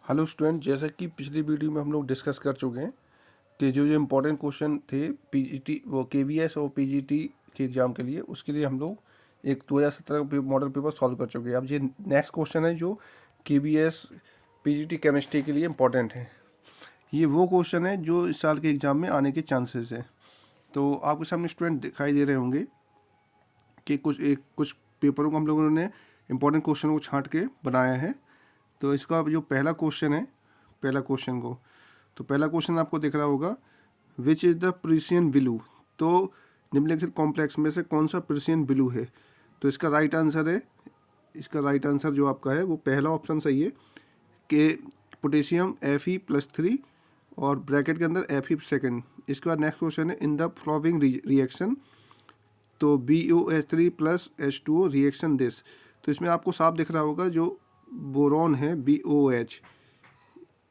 Hello student, जैसा कि पिछली वीडियो में हम लोग डिस्कस कर चुके हैं कि जो इम्पोर्टेंट क्वेश्चन थे पीजीटी वो केवीएस और पीजीटी के एग्ज़ाम के लिए, उसके लिए हम लोग एक 2017 का मॉडल पेपर सॉल्व कर चुके हैं। अब ये नेक्स्ट क्वेश्चन है जो केवीएस पीजीटी केमिस्ट्री के लिए इम्पोर्टेंट है। ये वो क्वेश्चन है जो इस साल के एग्ज़ाम में आने के चांसेस हैं। तो आपके सामने स्टूडेंट दिखाई दे रहे होंगे कि कुछ पेपरों को हम लोगों ने इम्पोर्टेंट क्वेश्चन को छांट के बनाया है। तो इसका जो पहला क्वेश्चन है, पहला क्वेश्चन आपको दिख रहा होगा, which is the precision blue. तो निम्नलिखित कॉम्प्लेक्स में से कौन सा प्रिसियन ब्लू है। तो इसका राइट आंसर जो आपका है वो पहला ऑप्शन सही है कि पोटेशियम Fe+3 और ब्रैकेट के अंदर Fe सेकेंड। इसके बाद नेक्स्ट क्वेश्चन है, इन द फ्लोविंग रिएक्शन, तो BOH3 plus H2O reaction this. तो इसमें आपको साफ दिख रहा होगा जो बोरॉन है BOH,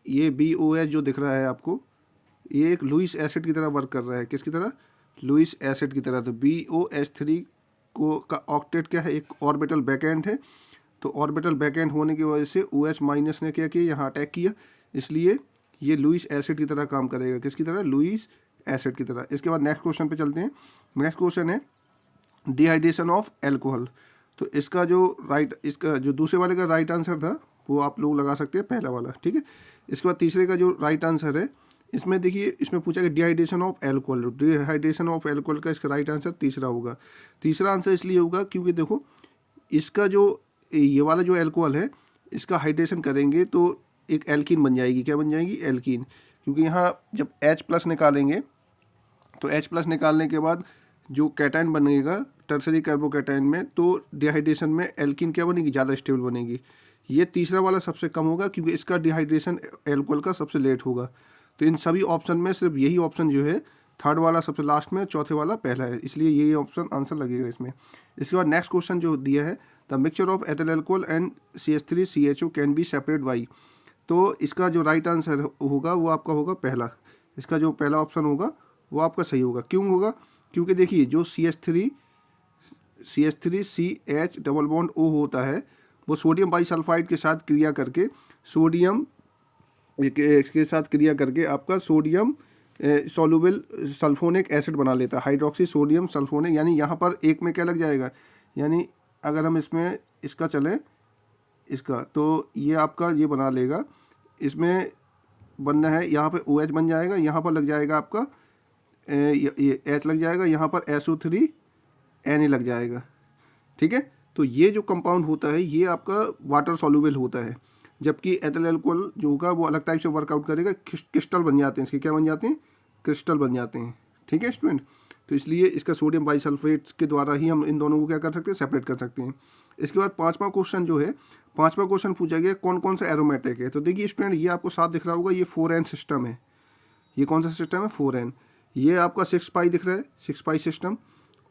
ये BOH जो दिख रहा है आपको, ये एक लुईस एसिड की तरह वर्क कर रहा है। किसकी तरह? लुईस एसिड की तरह। तो BOH3 को का ऑक्टेट क्या है? एक ऑर्बिटल बैकएंड है। तो ऑर्बिटल बैकएंड होने की वजह से OH माइनस ने क्या किया? यहाँ अटैक किया, इसलिए ये लुईस एसिड की तरह काम करेगा। किसकी तरह? लुईस एसिड की तरह। इसके बाद नेक्स्ट क्वेश्चन पे चलते हैं। नेक्स्ट क्वेश्चन है डिहाइड्रेशन ऑफ एल्कोहल। तो इसका जो दूसरे वाले का राइट आंसर था वो आप लोग लगा सकते हैं पहला वाला, ठीक है। इसके बाद तीसरे का जो राइट आंसर है, इसमें देखिए, इसमें पूछा कि dehydration of alcohol, dehydration of alcohol का इसका राइट आंसर तीसरा होगा। तीसरा आंसर इसलिए होगा क्योंकि देखो, इसका जो ये वाला जो एल्कोहल है, इसका हाइड्रेशन करेंगे तो एक एल्कीन बन जाएगी। क्या बन जाएगी? एल्कीन। क्योंकि यहाँ जब H+ निकालेंगे तो H+ निकालने के बाद जो कैटायन बनेगा टर्सरी कार्बोकैटायन में, तो डिहाइड्रेशन में एल्कीन क्या बनेगी? ज़्यादा स्टेबल बनेगी। ये तीसरा वाला सबसे कम होगा क्योंकि इसका डिहाइड्रेशन एल्कोहल का सबसे लेट होगा। तो इन सभी ऑप्शन में सिर्फ यही ऑप्शन जो है, थर्ड वाला सबसे लास्ट में, चौथे वाला पहला है, इसलिए यही ऑप्शन आंसर लगेगा इसमें। इसके बाद नेक्स्ट क्वेश्चन जो दिया है, the mixture of ethyl alcohol and CH3CHO can be separate by. तो इसका जो राइट आंसर होगा वो आपका होगा पहला। इसका जो पहला ऑप्शन होगा वो आपका सही होगा। क्यों होगा? क्योंकि देखिए, जो CH3CH डबल बॉन्ड O होता है, वो सोडियम बाईसल्फाइड के साथ क्रिया करके आपका सोडियम सॉल्युबल सल्फोनिक एसिड बना लेता है, हाइड्रोक्सी सोडियम सल्फोनिक। यानी यहाँ पर एक में क्या लग जाएगा, यानी अगर हम इसमें इसका चलें, इसका, तो ये आपका ये बना लेगा, इसमें बनना है, यहाँ पे OH बन जाएगा, यहाँ पर लग जाएगा आपका ये H लग जाएगा, यहाँ पर SO3 Na लग जाएगा, ठीक है। तो ये जो कंपाउंड होता है ये आपका वाटर सॉल्युबल होता है, जबकि एथिल अल्कोहल जो होगा वो अलग टाइप से वर्कआउट करेगा, क्रिस्टल बन जाते हैं इसके। क्या बन जाते हैं? क्रिस्टल बन जाते हैं, ठीक है स्टूडेंट। तो इसलिए इसका सोडियम बाईसल्फेट के द्वारा ही हम इन दोनों को क्या कर सकते हैं? सेपरेट कर सकते हैं। इसके बाद पांचवा क्वेश्चन पूछा गया, कौन कौन सा एरोमेटिक है। तो देखिए स्टूडेंट, ये आपको साफ दिख रहा होगा, ये 4N सिस्टम है। ये कौन सा सिस्टम है? 4N। ये आपका 6 पाई दिख रहा है, 6 पाई सिस्टम।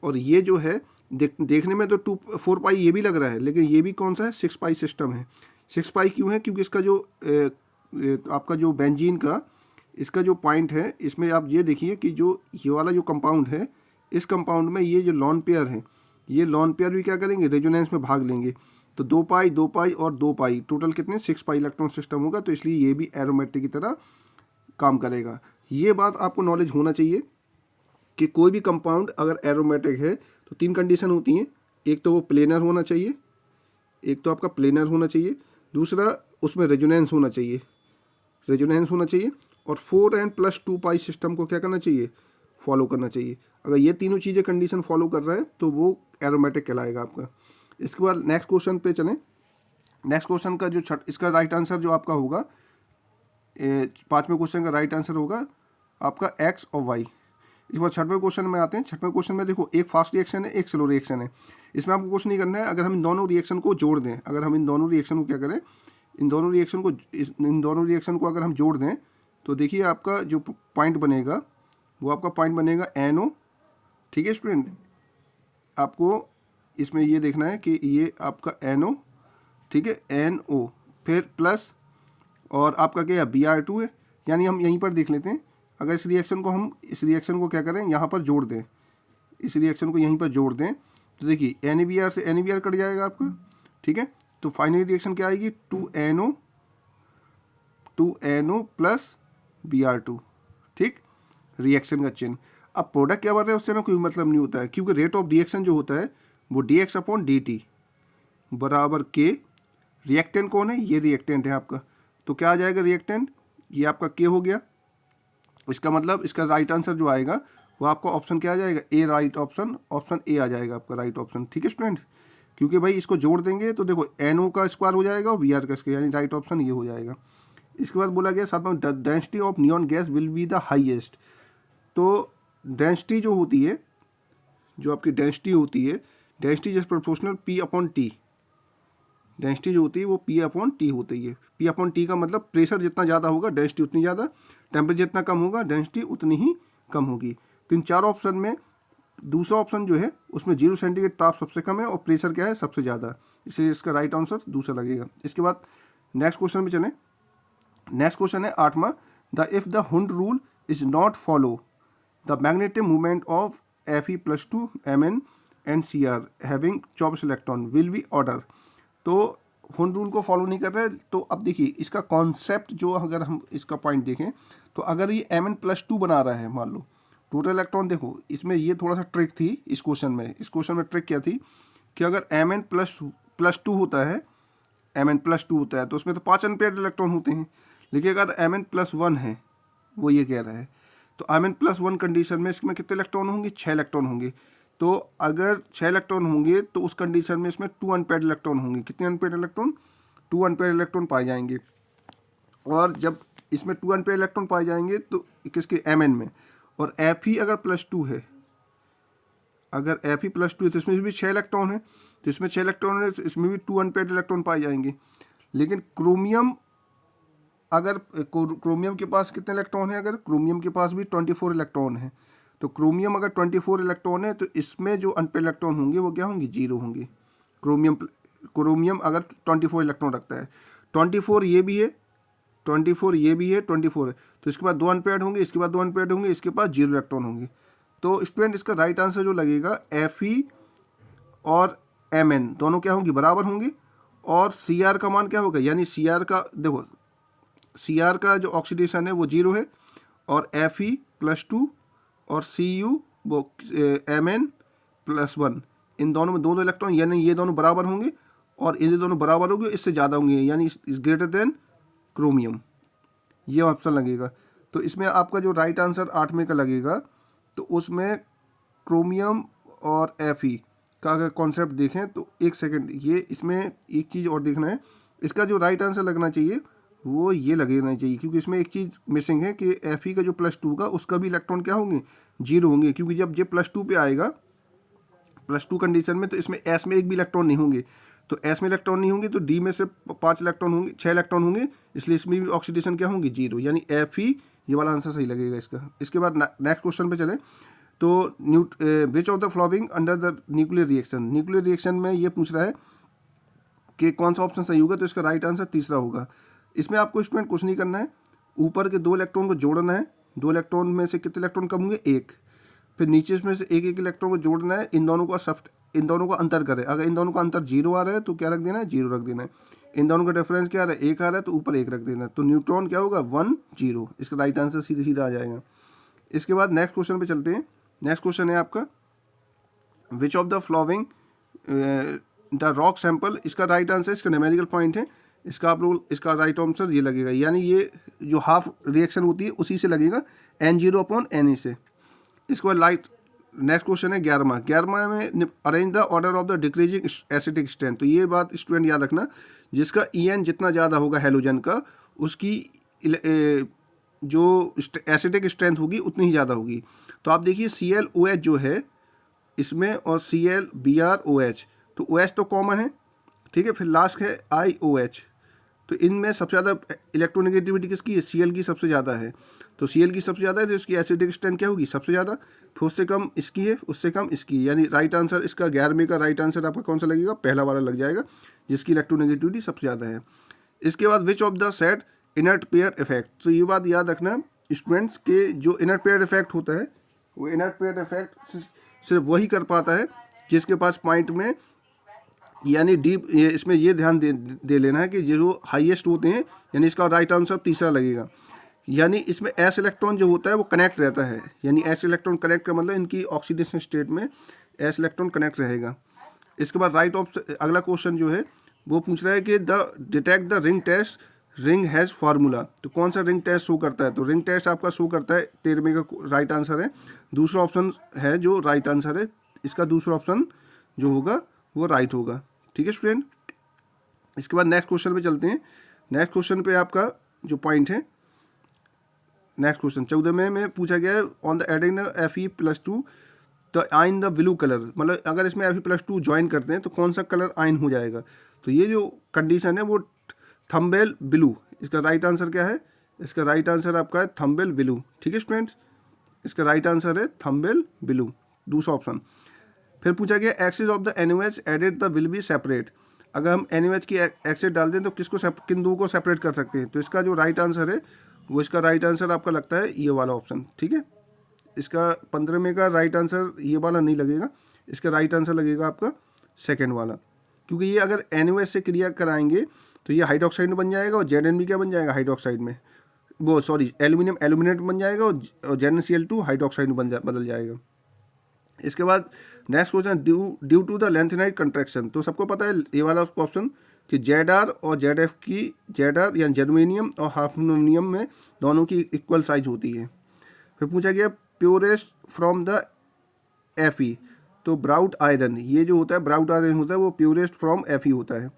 और ये जो है देखने में तो 4 पाई ये भी लग रहा है, लेकिन ये भी कौन सा है? 6 पाई सिस्टम है। 6 पाई क्यों है? क्योंकि इसका जो आपका जो बेंजीन का इसका जो पॉइंट है, इसमें आप ये देखिए कि जो ये वाला जो कंपाउंड है, इस कंपाउंड में ये जो लॉन पेयर है, ये लॉन पेयर भी क्या करेंगे? रेजोनेंस में भाग लेंगे। तो 2 पाई 2 पाई और 2 पाई, टोटल कितने? 6 पाई इलेक्ट्रॉन सिस्टम होगा। तो इसलिए ये भी एरोमेटिक की तरह काम करेगा। ये बात आपको नॉलेज होना चाहिए कि कोई भी कंपाउंड अगर एरोमेटिक है तो 3 कंडीशन होती हैं। एक तो वो प्लेनर होना चाहिए, दूसरा उसमें रेजोनेंस होना चाहिए, और 4N+2 पाई सिस्टम को क्या करना चाहिए? फॉलो करना चाहिए। अगर ये तीनों चीज़ें कंडीशन फॉलो कर रहा है तो वो एरोमेटिक कहलाएगा आपका। इसके बाद नेक्स्ट क्वेश्चन पे चलें। नेक्स्ट क्वेश्चन का जो इसका राइट आंसर जो आपका होगा, पाँचवें क्वेश्चन का राइट आंसर होगा आपका X और Y। इसके बाद छठवें क्वेश्चन में आते हैं। छठवें क्वेश्चन में देखो, एक फास्ट रिएक्शन है, एक स्लो रिएक्शन है। इसमें आपको कुछ नहीं करना है। अगर हम इन दोनों रिएक्शन को जोड़ दें, इन दोनों रिएक्शन को अगर हम जोड़ दें, तो देखिए आपका जो पॉइंट बनेगा वो आपका पॉइंट बनेगा NO, ठीक है स्टूडेंट। आपको इसमें ये देखना है कि ये आपका NO, ठीक है, NO, फिर प्लस, और आपका क्या है? Br2 है। यानी हम यहीं पर देख लेते हैं, अगर इस रिएक्शन को क्या करें? यहाँ पर जोड़ दें, इस रिएक्शन को यहीं पर जोड़ दें, तो देखिए NaBr से NaBr कट जाएगा आपका, ठीक है। तो फाइनल रिएक्शन क्या आएगी? 2NO 2NO प्लस Br2, ठीक, रिएक्शन का चिन्ह। अब प्रोडक्ट क्या बन रहा है उससे ना कोई मतलब नहीं होता है, क्योंकि रेट ऑफ रिएक्शन जो होता है वो dx/dt बराबर K। रिएक्टेंट कौन है, ये रिएक्टेंट है आपका, तो क्या आ जाएगा रिएक्टेंट, ये आपका K हो गया। इसका मतलब इसका राइट आंसर जो आएगा वो आपका ऑप्शन क्या आ जाएगा, ए राइट ऑप्शन, ऑप्शन ए आ जाएगा आपका राइट ऑप्शन, ठीक है स्टूडेंट। क्योंकि भाई इसको जोड़ देंगे तो देखो NO का स्क्वायर हो जाएगा और Br का स्क्वायर, यानी राइट ऑप्शन ये हो जाएगा। इसके बाद बोला गया साथ में density of neon gas will be the highest. तो डेंसिटी जो होती है, जो आपकी डेंसिटी होती है, density is proportional P/T। Density जो होती है वो P/T होती है। P/T का मतलब प्रेशर जितना ज़्यादा होगा डेंसिटी उतनी ज़्यादा, टेम्परेचर जितना कम होगा डेंसिटी उतनी ही कम होगी। तो इन चारों ऑप्शन में दूसरा ऑप्शन जो है उसमें 0 सेंटीग्रेड ताप सबसे कम है और प्रेशर क्या है सबसे ज़्यादा, इसलिए इसका राइट आंसर दूसरा लगेगा। इसके बाद नेक्स्ट क्वेश्चन में चलें। नेक्स्ट क्वेश्चन है 8वां, the if the Hund rule is not follow the magnetic movement of Fe+2 Mn and Cr having 24 electron will be order. तो हुंड रूल को फॉलो नहीं कर रहे, तो अब देखिए इसका कॉन्सेप्ट जो, अगर हम इसका पॉइंट देखें तो अगर ये Mn+2 बना रहा है, मान लो टोटल इलेक्ट्रॉन, देखो इसमें ये थोड़ा सा ट्रिक थी इस क्वेश्चन में। इस क्वेश्चन में ट्रिक क्या थी कि अगर Mn+2 होता है, Mn+2 होता है तो उसमें तो 5 अनपेयर्ड इलेक्ट्रॉन होते हैं। लेकिन अगर Mn+1 है, वो ये कह रहा है, तो Mn+1 कंडीशन में इसमें कितने इलेक्ट्रॉन होंगे, 6 इलेक्ट्रॉन होंगे। तो अगर 6 इलेक्ट्रॉन होंगे तो उस कंडीशन में इसमें 2 अनपेयर्ड इलेक्ट्रॉन होंगे। कितने अनपेयर्ड इलेक्ट्रॉन, 2 अनपेयर्ड इलेक्ट्रॉन पाए जाएंगे। और जब इसमें 2 अनपेयर्ड इलेक्ट्रॉन पाए जाएंगे तो किसके, Mn में, और Fe अगर +2 है, अगर Fe+2 है तो इसमें भी 6 इलेक्ट्रॉन है, तो इसमें 6 इलेक्ट्रॉन है तो इसमें भी 2 अनपेयर्ड इलेक्ट्रॉन पाए जाएंगे। लेकिन क्रोमियम, अगर क्रोमियम के पास कितने इलेक्ट्रॉन है, अगर क्रोमियम के पास भी 24 इलेक्ट्रॉन है, तो क्रोमियम अगर 24 इलेक्ट्रॉन है तो इसमें जो अनपेयर्ड इलेक्ट्रॉन होंगे वो क्या होंगे, 0 होंगे। क्रोमियम अगर 24 इलेक्ट्रॉन रखता है, 24 ये भी है, 24 ये भी है, 24 है, तो इसके बाद 2 अनपेयर्ड होंगे, इसके बाद 2 अनपेयर्ड होंगे, इसके पास 0 इलेक्ट्रॉन होंगे। तो स्टूडेंट इसका राइट आंसर जो लगेगा, Fe और Mn दोनों क्या होंगे, बराबर होंगे, और Cr का मान क्या होगा, यानी Cr का, देखो Cr का जो ऑक्सीडेशन है वो 0 है, और Fe+2 और Cu वो Mn+1, इन दोनों में 2 इलेक्ट्रॉन, यानी ये दोनों बराबर होंगे, और ये दोनों बराबर होंगे, इससे ज़्यादा होंगे, यानी इस ग्रेटर देन क्रोमियम, ये ऑप्शन लगेगा। तो इसमें आपका जो राइट आंसर 8वें का लगेगा, तो उसमें क्रोमियम और Fe का अगर कॉन्सेप्ट देखें तो, एक सेकंड, ये इसमें एक चीज़ और देखना है, इसका जो राइट आंसर लगना चाहिए वो ये लगना चाहिए, क्योंकि इसमें एक चीज़ मिसिंग है कि Fe का जो +2 का उसका भी इलेक्ट्रॉन क्या होंगे, 0 होंगे, क्योंकि जब ये +2 पे आएगा, +2 कंडीशन में, तो इसमें S में एक भी इलेक्ट्रॉन नहीं होंगे, तो S में इलेक्ट्रॉन नहीं होंगे तो D में से 5 इलेक्ट्रॉन होंगे, 6 इलेक्ट्रॉन होंगे, इसलिए इसमें भी ऑक्सीडेशन क्या होंगी, 0, यानी Fe, ये वाला आंसर सही लगेगा इसका। इसके बाद नेक्स्ट क्वेश्चन पे चलें। तो विच of the following under the nuclear reaction, nuclear reaction में ये पूछ रहा है कि कौन सा ऑप्शन सही होगा, तो इसका राइट आंसर तीसरा होगा। इसमें आपको स्टूडेंट कुछ नहीं करना है, ऊपर के 2 इलेक्ट्रॉन को जोड़ना है, 2 इलेक्ट्रॉन में से कितने इलेक्ट्रॉन कम होंगे, 1, फिर नीचे इसमें से एक इलेक्ट्रॉन को जोड़ना है, इन दोनों का अंतर करें, अगर इन दोनों का अंतर 0 आ रहा है तो क्या रख देना है, 0 रख देना है, इन दोनों का डिफरेंस क्या आ रहा है, 1 आ रहा है तो ऊपर 1 रख देना है, तो न्यूट्रॉन क्या होगा, 1 0, इसका राइट आंसर सीधे सीधा आ जाएगा। इसके बाद नेक्स्ट क्वेश्चन पे चलते हैं। नेक्स्ट क्वेश्चन है आपका, विच of the following the rock sample, इसका राइट आंसर, इसका न्यूमेरिकल पॉइंट है, इसका आप लोग, इसका राइट आंसर ये लगेगा, यानी ये जो हाफ रिएक्शन होती है उसी से लगेगा, N0/Na से। इसके बाद नेक्स्ट क्वेश्चन है 11वां में, arrange the order of the decreasing acidic strength. तो ये बात स्टूडेंट याद रखना, जिसका En जितना ज़्यादा होगा हेलोजन का, उसकी जो एसिडिक स्ट्रेंथ होगी उतनी ही ज़्यादा होगी। तो आप देखिए ClOH जो है इसमें, और ClBrOH, तो OH तो कॉमन है, ठीक है, फिर लास्ट है IOH, तो इनमें सबसे ज़्यादा इलेक्ट्रोनेगेटिविटी किसकी है, Cl की सबसे ज़्यादा है, तो Cl की सबसे ज़्यादा है तो इसकी एसिडिक स्ट्रेंथ क्या होगी, सबसे ज़्यादा, फिर उससे कम इसकी है, उससे कम इसकी, यानी राइट आंसर इसका 11वें का राइट आंसर आपका कौन सा लगेगा, पहला वाला लग जाएगा, जिसकी इलेक्ट्रोनेगेटिविटी सबसे ज़्यादा है। इसके बाद विच of the set inert pair effect, तो ये बात याद रखना स्टूडेंट्स के, जो इनर्ट पेयर इफेक्ट होता है वो इनर्ट पेयर इफेक्ट सिर्फ वही कर पाता है जिसके पास पॉइंट में, यानी डीप, इसमें ये ध्यान दे लेना है कि जो हाईएस्ट होते हैं यानी इसका राइट आंसर तीसरा लगेगा। यानी इसमें एस इलेक्ट्रॉन जो होता है वो कनेक्ट रहता है, यानी एस इलेक्ट्रॉन कनेक्ट का मतलब इनकी ऑक्सीडेशन स्टेट में एस इलेक्ट्रॉन कनेक्ट रहेगा। इसके बाद राइट ऑप्शन, अगला क्वेश्चन जो है वो पूछ रहा है कि the detect the ring test ring has formula. तो कौन सा रिंग टेस्ट शो करता है? तो रिंग टेस्ट आपका शो करता है 13वें का राइट आंसर है। दूसरा ऑप्शन है जो राइट आंसर है, इसका दूसरा ऑप्शन जो होगा वो राइट होगा। ठीक है स्टूडेंट, इसके बाद नेक्स्ट क्वेश्चन पे चलते हैं। नेक्स्ट क्वेश्चन पे आपका जो पॉइंट है, नेक्स्ट क्वेश्चन 14 में पूछा गया है on the adding Fe+2 the आइन द ब्लू कलर, मतलब अगर इसमें Fe+2 ज्वाइन करते हैं तो कौन सा कलर आइन हो जाएगा? तो ये जो कंडीशन है वो थंबेल ब्लू, इसका राइट आंसर क्या है? इसका राइट आंसर आपका है थंबेल ब्लू। ठीक है स्टूडेंट्स, इसका राइट आंसर है थंबेल ब्लू, दूसरा ऑप्शन। फिर पूछा गया axis of the NaOH added the will be separate. अगर हम NaOH की एक्सिस डाल दें तो किन दो को सेपरेट कर सकते हैं? तो इसका जो राइट आंसर है वो, इसका राइट आंसर आपका लगता है ये वाला ऑप्शन। ठीक है, इसका 15 का राइट आंसर ये वाला नहीं लगेगा, इसका राइट आंसर लगेगा आपका सेकंड वाला, क्योंकि ये अगर NaOH से क्रिया कराएंगे तो ये हाइड्रोक्साइड में बन जाएगा और ZN भी क्या बन जाएगा? हाइड्रोक्साइड में, वो सॉरी एल्यूमिनियम एल्यूमिनेट बन जाएगा और ZnCl2 हाइड्रोक्साइड में बदल जाएगा। इसके बाद next question due to the lanthanide contraction. तो सबको पता है ये वाला ऑप्शन कि ZR और ZF की, ZR यानी जर्मेनियम और हाफनियम में दोनों की इक्वल साइज होती है। फिर पूछा गया प्योरेस्ट फ्रॉम द Fe, तो ब्राउट आयरन, ये जो होता है ब्राउट आयरन होता है वो प्योरेस्ट फ्रॉम Fe होता है।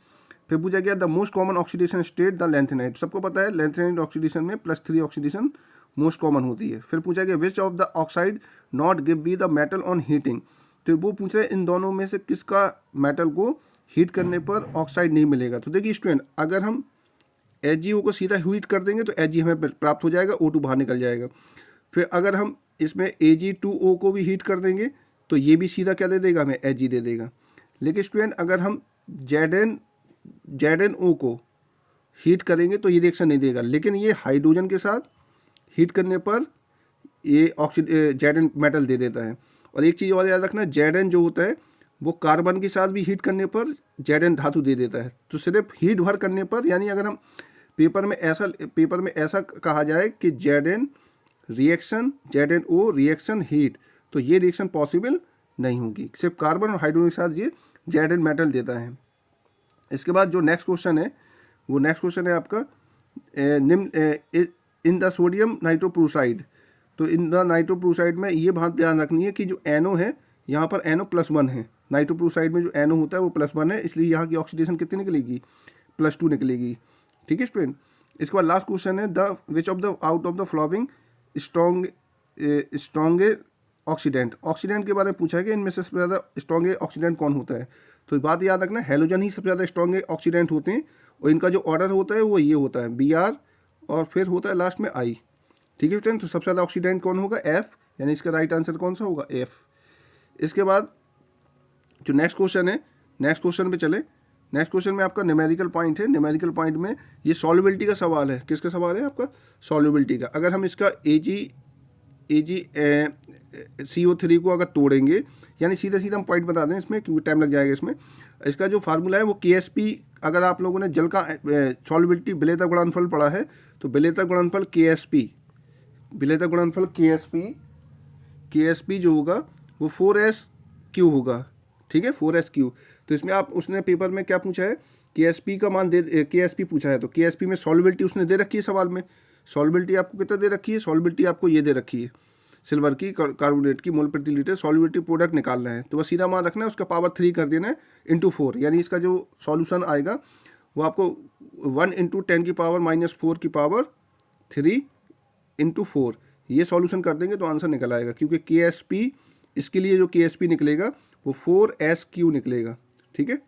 फिर पूछा गया the most common oxidation state the lanthanide. सबको पता है लेंथेनाइट ऑक्सीडेशन में +3 ऑक्सीडेशन मोस्ट कॉमन होती है। फिर पूछा गया विच of the oxide not give be the metal on heating. तो वो पूछ रहे हैं इन दोनों में से किसका मेटल को हीट करने पर ऑक्साइड नहीं मिलेगा। तो देखिए स्टूडेंट, अगर हम HgO को सीधा हीट कर देंगे तो Ag हमें प्राप्त हो जाएगा, O2 बाहर निकल जाएगा। फिर अगर हम इसमें Ag2O को भी हीट कर देंगे तो ये भी सीधा क्या दे देगा? हमें Ag दे देगा। लेकिन स्टूडेंट अगर हम ZnO को हीट करेंगे तो ये रिएक्शन नहीं देगा, लेकिन ये हाइड्रोजन के साथ हीट करने पर ये Zn मेटल दे देता है। और एक चीज़ और याद रखना, Zn जो होता है वो कार्बन के साथ भी हीट करने पर Zn धातु दे देता है। तो सिर्फ हीट भर करने पर, यानी अगर हम पेपर में ऐसा कहा जाए कि Zn reaction ZnO reaction heat, तो ये रिएक्शन पॉसिबल नहीं होगी। सिर्फ कार्बन और हाइड्रोजन के साथ ये Zn मेटल देता है। इसके बाद जो नेक्स्ट क्वेश्चन है वो नेक्स्ट क्वेश्चन है आपका इन द सोडियम नाइट्रोप्रोसाइड। तो इन द नाइट्रोप्रोसाइड में ये बात ध्यान रखनी है कि जो NO है यहाँ पर NO+1 है। नाइट्रोप्रोसाइड में जो NO होता है वो +1 है, इसलिए यहाँ की ऑक्सीडेशन कितनी निकलेगी? +2 निकलेगी। ठीक है स्टूडेंट, इसके बाद लास्ट क्वेश्चन है the which of the out of the following strong oxidant. Oxidant के बारे में पूछा है कि इनमें से सबसे ज़्यादा स्ट्रॉन्ग ऑक्सीडेंट कौन होता है? तो बात याद रखना, हैलोजन ही सबसे ज़्यादा स्ट्रॉन्ग ऑक्सीडेंट होते हैं और इनका जो ऑर्डर होता है वो ये होता है Br और फिर होता है लास्ट में I। ठीक है स्टूडेंट, तो सबसे ज़्यादा ऑक्सीडेंट कौन होगा? F, यानी इसका राइट आंसर कौन सा होगा? F। इसके बाद जो नेक्स्ट क्वेश्चन है, नेक्स्ट क्वेश्चन पे चले। नेक्स्ट क्वेश्चन में आपका न्यूमेरिकल पॉइंट है। न्यूमेरिकल पॉइंट में ये सॉल्युबिलिटी का सवाल है। किसका सवाल है? आपका सॉल्युबिलिटी का। अगर हम इसका AgCO3 को अगर तोड़ेंगे, यानी सीधा सीधा हम पॉइंट बता दें इसमें क्योंकि टाइम लग जाएगा इसमें। इसका जो फार्मूला है वो KSP, अगर आप लोगों ने जल का सॉल्युबिलिटी विलेयता गुणनफल पढ़ा है तो विलेयता गुणनफल KSP, विलेयता गुणनफल KSP जो होगा वो 4SQ होगा। ठीक है, 4SQ। तो इसमें आप, उसने पेपर में क्या पूछा है? KSP का मान KSP पूछा है, तो KSP में सॉल्युबिलिटी उसने दे रखी है सवाल में। सॉल्युबिलिटी आपको कितना दे रखी है? सॉल्युबिलिटी आपको ये दे रखी है, सिल्वर की कार्बोनेट की मोल प्रति लीटर सॉल्युबिलिटी प्रोडक्ट निकालना है। तो बस सीधा मान रखना है, उसका पावर 3 कर देना है × 4, यानी इसका जो सॉल्यूशन आएगा वो आपको 1 × 10⁻³ 3 × 4 ये सॉल्यूशन कर देंगे तो आंसर निकल आएगा, क्योंकि KSP, इसके लिए जो KSP निकलेगा वो 4SQ निकलेगा। ठीक है,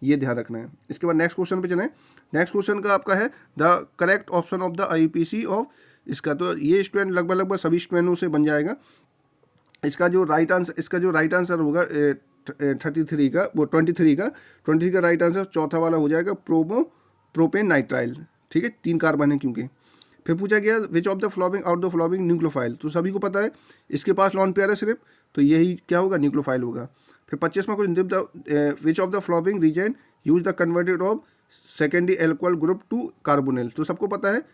ये ध्यान रखना है। इसके बाद नेक्स्ट क्वेश्चन पे चलें। नेक्स्ट क्वेश्चन का आपका है the correct option of the IUPAC of, इसका तो ये स्टूडेंट लगभग सभी स्टूडेंटों से बन जाएगा। इसका जो राइट आंसर होगा 23 का, वो 23 का राइट आंसर चौथा वाला हो जाएगा प्रोपेन नाइट्राइल। ठीक है, 3 कार्बन है क्योंकि। फिर पूछा गया विच of the following out the following nucleophile. तो सभी को पता है इसके पास लॉन पेयर है सिर्फ, तो यही क्या होगा? न्यूक्लियोफाइल होगा। फिर 25वां question which of the following reason use the converted of secondary alcohol group to carbonyl. तो सबको पता है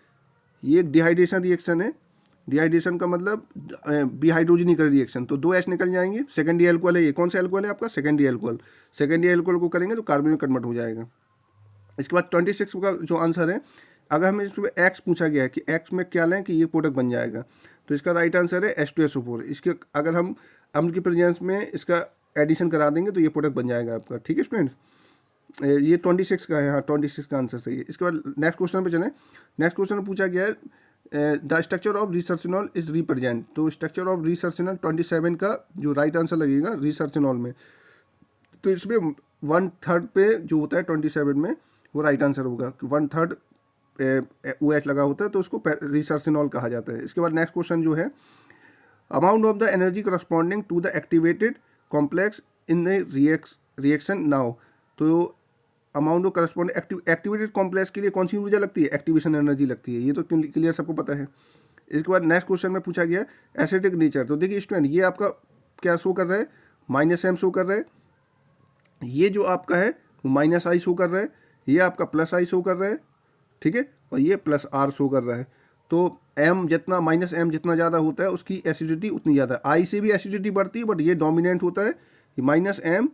ये एक डिहाइड्रेशन रिएक्शन है। डिहाइड्रेशन का मतलब डिहाइड्रोजनीकरण रिएक्शन। तो 2 H निकल जाएंगे, सेकेंडरी एल्कोहल है, ये कौन सा एल्कोहल है आपका, सेकेंडरी एल्कोहल। सेकेंडरी एल्कोहल को करेंगे तो कार्बोनिल कन्वर्ट हो जाएगा। इसके बाद 26 का जो आंसर है, अगर हमें इसमें एक्स पूछा गया है कि एक्स में क्या लें कि ये प्रोडक्ट बन जाएगा, तो इसका राइट आंसर है H2SO4। इसके अगर हम अम्ल की प्रेजेंस में इसका एडिशन करा देंगे तो ये प्रोडक्ट बन जाएगा आपका। ठीक है स्टूडेंट्स, ये 26 का है, हाँ 26 का आंसर सही है। इसके बाद नेक्स्ट क्वेश्चन पे चलें। नेक्स्ट क्वेश्चन में पूछा गया है the structure of resorcinol is represent. तो स्ट्रक्चर ऑफ रिसर्सिनॉल 27 का जो राइट आंसर लगेगा रिसर्सिनॉल में, तो इसमें 1/3 पे जो होता है 27 में वो राइट आंसर होगा। 1/3 OH लगा होता है तो उसको रिसर्सिनॉल कहा जाता है। इसके बाद नेक्स्ट क्वेश्चन जो है, amount of the energy corresponding to the activated complex in the reaction now. तो amount of correspond activated complex के लिए कौन सी ऊर्जा लगती है, एक्टिवेशन एनर्जी लगती है, ये तो क्लियर सबको पता है। इसके बाद नेक्स्ट क्वेश्चन में पूछा गया एसिडिक नेचर। तो देखिए स्टूडेंट, ये आपका क्या शो कर रहा है, -M शो कर रहा है, ये जो आपका है वो -I शो कर रहा है, ये आपका +I शो कर रहा है, ठीक है, और ये +R शो कर रहा है। तो M जितना -M जितना ज़्यादा होता है उसकी एसिडिटी उतनी ज़्यादा, I से भी एसिडिटी बढ़ती है बट ये डोमिनेंट होता है, -M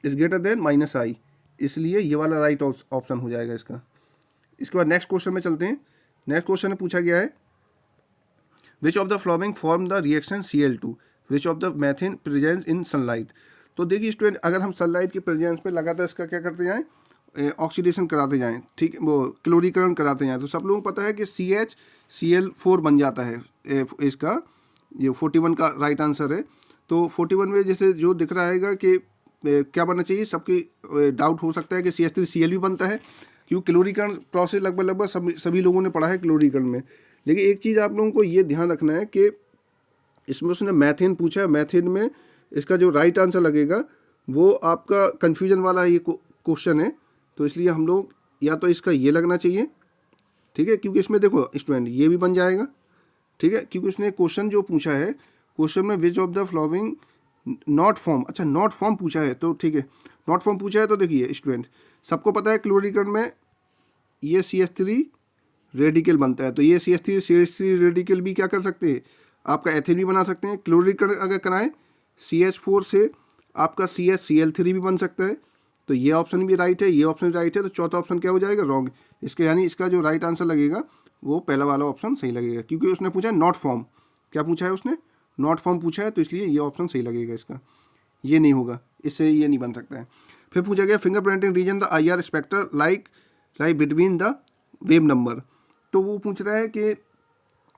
is greater than -I, इसलिए ये वाला राइट ऑप्शन हो जाएगा इसका। इसके बाद नेक्स्ट क्वेश्चन में चलते हैं। नेक्स्ट क्वेश्चन में पूछा गया है विच of the following form the reaction Cl2, which of the methane presence in sunlight. तो देखिए स्टूडेंट, अगर हम सनलाइट की प्रेजेंस पे लगातार इसका क्या करते जाएं, ऑक्सीडेशन कराते जाएं, ठीक, वो क्लोरीकरण कराते जाएं, तो सब लोगों को पता है कि CH Cl4 बन जाता है। इसका ये 41 का राइट आंसर है। तो 41 में जैसे जो दिख रहा है कि क्या बनना चाहिए, सबकी डाउट हो सकता है कि CH3Cl भी बनता है, क्योंकि क्लोरीकरण प्रोसेस लगभग सभी लोगों ने पढ़ा है क्लोरीकरण में। लेकिन एक चीज़ आप लोगों को ये ध्यान रखना है कि इसमें उसने मैथेन पूछा है, मैथेन में इसका जो राइट आंसर लगेगा वो आपका कन्फ्यूजन वाला ये क्वेश्चन है, तो इसलिए हम लोग या तो इसका ये लगना चाहिए, ठीक है, क्योंकि इसमें देखो स्टूडेंट ये भी बन जाएगा, ठीक है, क्योंकि उसने क्वेश्चन जो पूछा है, क्वेश्चन में विच of the following not form, अच्छा नॉट फॉर्म पूछा है, तो ठीक है नॉट फॉर्म पूछा है। तो देखिए स्टूडेंट, सबको पता है क्लोरीकरण में ये CH3 रेडिकल बनता है, तो ये CH3 रेडिकल भी क्या कर सकते हैं, आपका एथेन भी बना सकते हैं। क्लोरीकरण अगर कराएं CH4 से आपका CH Cl3 भी बन सकता है, तो ये ऑप्शन भी राइट है, ये ऑप्शन राइट है, तो चौथा ऑप्शन क्या हो जाएगा, रॉन्ग। इसके यानी इसका जो राइट आंसर लगेगा वो पहला वाला ऑप्शन सही लगेगा, क्योंकि उसने पूछा नॉट फॉर्म, क्या पूछा है उसने, नॉट फॉर्म पूछा है, तो इसलिए ये ऑप्शन सही लगेगा इसका, ये नहीं होगा, इससे ये नहीं बन सकता है। फिर पूछा गया fingerprinting region the IR spectra like between the wave number. तो वो पूछ रहा है कि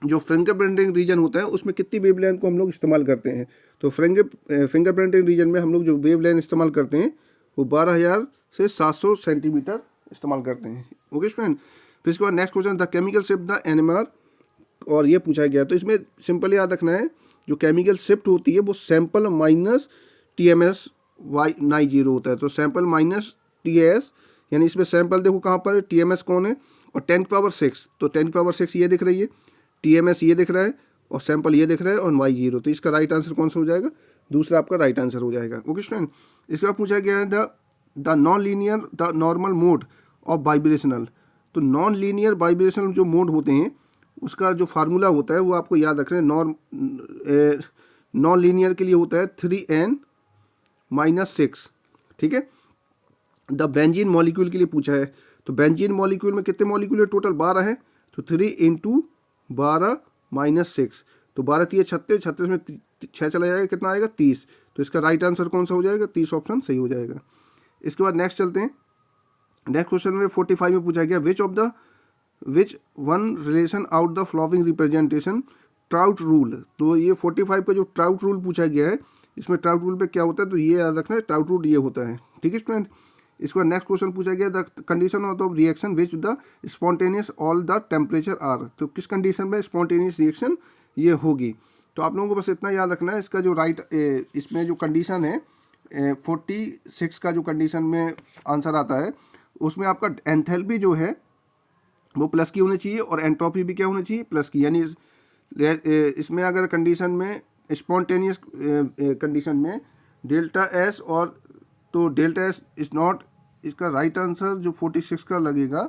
जो फिंगरप्रिंटिंग रीजन होता है उसमें कितनी वेवलेंथ को हम लोग इस्तेमाल करते हैं। तो फिंगरप्रिंटिंग रीजन में हम लोग जो वेवलेंथ इस्तेमाल करते हैं वो 12,000 से 700 सेंटीमीटर इस्तेमाल करते हैं। ओके स्टूडेंट, फिर इसके बाद next question the chemical shift the NMR, और ये पूछा गया। तो इसमें सिंपल याद रखना है, जो केमिकल शिफ्ट होती है वो सैंपल माइनस TMS/0 होता है। तो सैंपल माइनस TS, यानी इसमें सैंपल देखो कहाँ पर है, TMS कौन है, और 10⁻⁶, तो 10⁻⁶ ये दिख रही है, TMS ये दिख रहा है, और सैंपल ये दिख रहा है, और Y0। तो इसका राइट आंसर कौन सा हो जाएगा, दूसरा आपका राइट आंसर हो जाएगा। ओके स्टूडेंट, इसके बाद पूछा गया है the non linear the normal mode of vibrational. तो नॉन लीनियर वाइब्रेशनल जो मोड होते हैं उसका जो फार्मूला होता है वो आपको याद रखना है। नॉन लीनियर के लिए होता है 3n-6, ठीक है। द बेंजीन मॉलिक्यूल के लिए पूछा है, तो बेंजीन मॉलिक्यूल में कितने मॉलिक्यूल है, टोटल 12 है, तो 3 × 12 - 6, तो 12 × 3 = 36, 36 में 6 चला जाएगा, कितना आएगा 30। तो इसका राइट आंसर कौन सा हो जाएगा, 30 ऑप्शन सही हो जाएगा। इसके बाद नेक्स्ट चलते हैं। नेक्स्ट क्वेश्चन में 45 में पूछा गया which one relation out the following representation trout rule. तो ये 45 का जो ट्राउट रूल पूछा गया है, इसमें ट्राउट रूल पे क्या होता है, तो ये याद रखना है, ट्राउट रूल ये होता है, ठीक है स्टूडेंट। इसके बाद नेक्स्ट क्वेश्चन पूछा गया the condition of the reaction which the spontaneous all the temperature are. तो किस कंडीशन में स्पॉन्टेनियस रिएक्शन ये होगी। तो आप लोगों को बस इतना याद रखना है, इसका जो राइट इसमें जो कंडीशन है 46 का जो कंडीशन में आंसर आता है उसमें आपका एंथैल्पी जो है वो प्लस की होनी चाहिए, और एंट्रोपी भी क्या होनी चाहिए, प्लस की। यानी इसमें अगर कंडीशन में स्पॉन्टेनियस कंडीशन में डेल्टा S, और तो डेल्टा S इज नॉट इसका राइट आंसर जो 46 का लगेगा,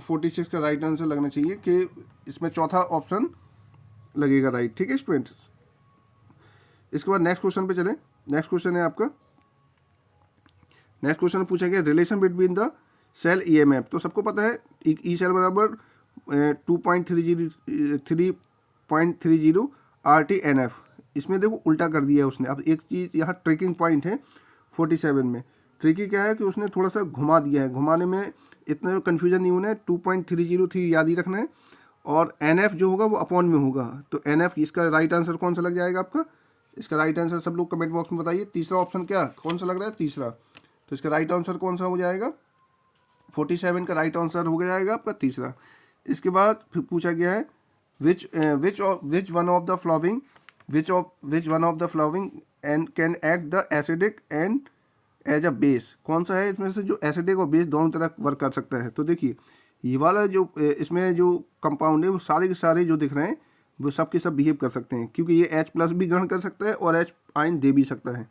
46 का राइट आंसर लगना चाहिए कि इसमें चौथा ऑप्शन लगेगा राइट। ठीक है स्टूडेंट्स, इसके बाद नेक्स्ट क्वेश्चन पे चलें। नेक्स्ट क्वेश्चन है आपका, नेक्स्ट क्वेश्चन पूछा गया relation between the cell EMF. तो सबको पता है ई सेल बराबर 3.30 RTNF। इसमें देखो उल्टा कर दिया है उसने। अब एक चीज़ यहाँ ट्रिकिंग पॉइंट है 47 में। ट्रिकी क्या है कि उसने थोड़ा सा घुमा दिया है, घुमाने में इतना कन्फ्यूजन नहीं होना है। 2.303 याद ही रखना है, और NF जो होगा वो अपॉन में होगा। तो NF, इसका राइट आंसर कौन सा लग जाएगा आपका? इसका राइट आंसर सब लोग कमेंट बॉक्स में बताइए। तीसरा ऑप्शन क्या कौन सा लग रहा है? तीसरा। तो इसका राइट आंसर कौन सा हो जाएगा? 47 का राइट आंसर हो जाएगा आपका तीसरा। इसके बाद फिर पूछा गया है which one of the following and can act the acidic and as a base. कौन सा है इसमें से जो एसिडिक और बेस दोनों तरह वर्क कर सकता है? तो देखिए ये वाला जो इसमें जो कंपाउंड है वो सारे के सारे जो दिख रहे हैं वो सब के सब बिहेव कर सकते हैं, क्योंकि ये H+ भी ग्रहण कर सकता है और H आयन दे भी सकता है।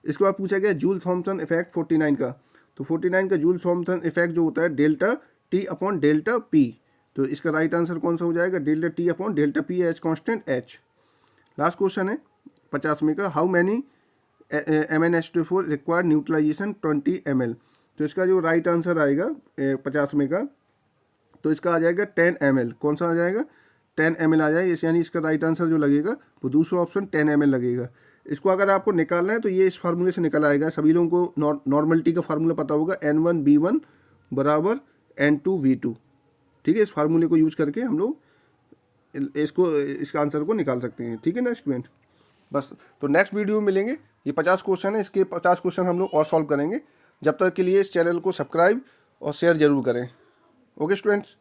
इसके बाद पूछा गया जूल थॉमसन इफेक्ट 49 का। तो 49 का जूल थॉमसन इफेक्ट जो होता है delta T upon delta P। तो इसका राइट आंसर कौन सा हो जाएगा? Delta T upon delta P H constant H। Last question है 50 में का, how many MnH2 require neutralization 20 ml। तो इसका जो राइट आंसर आएगा 50 में का, तो इसका आ जाएगा 10 ml। कौन सा आ जाएगा? 10 ml आ जाएगा। यानी इसका राइट आंसर जो लगेगा वो दूसरा ऑप्शन 10 ml लगेगा। इसको अगर आपको निकालना है तो ये इस फार्मूले से निकल आएगा। सभी लोगों को नॉर्मलिटी का फार्मूला पता होगा, N1B1 बराबर N2V2। ठीक है, इस फार्मूले को यूज करके हम लोग इसका आंसर को निकाल सकते हैं। ठीक है ना स्टूडेंट, बस। तो नेक्स्ट वीडियो में मिलेंगे। ये 50 क्वेश्चन है, इसके 50 क्वेश्चन हम लोग और सॉल्व करेंगे। जब तक के लिए इस चैनल को सब्सक्राइब और शेयर जरूर करें। Okay students.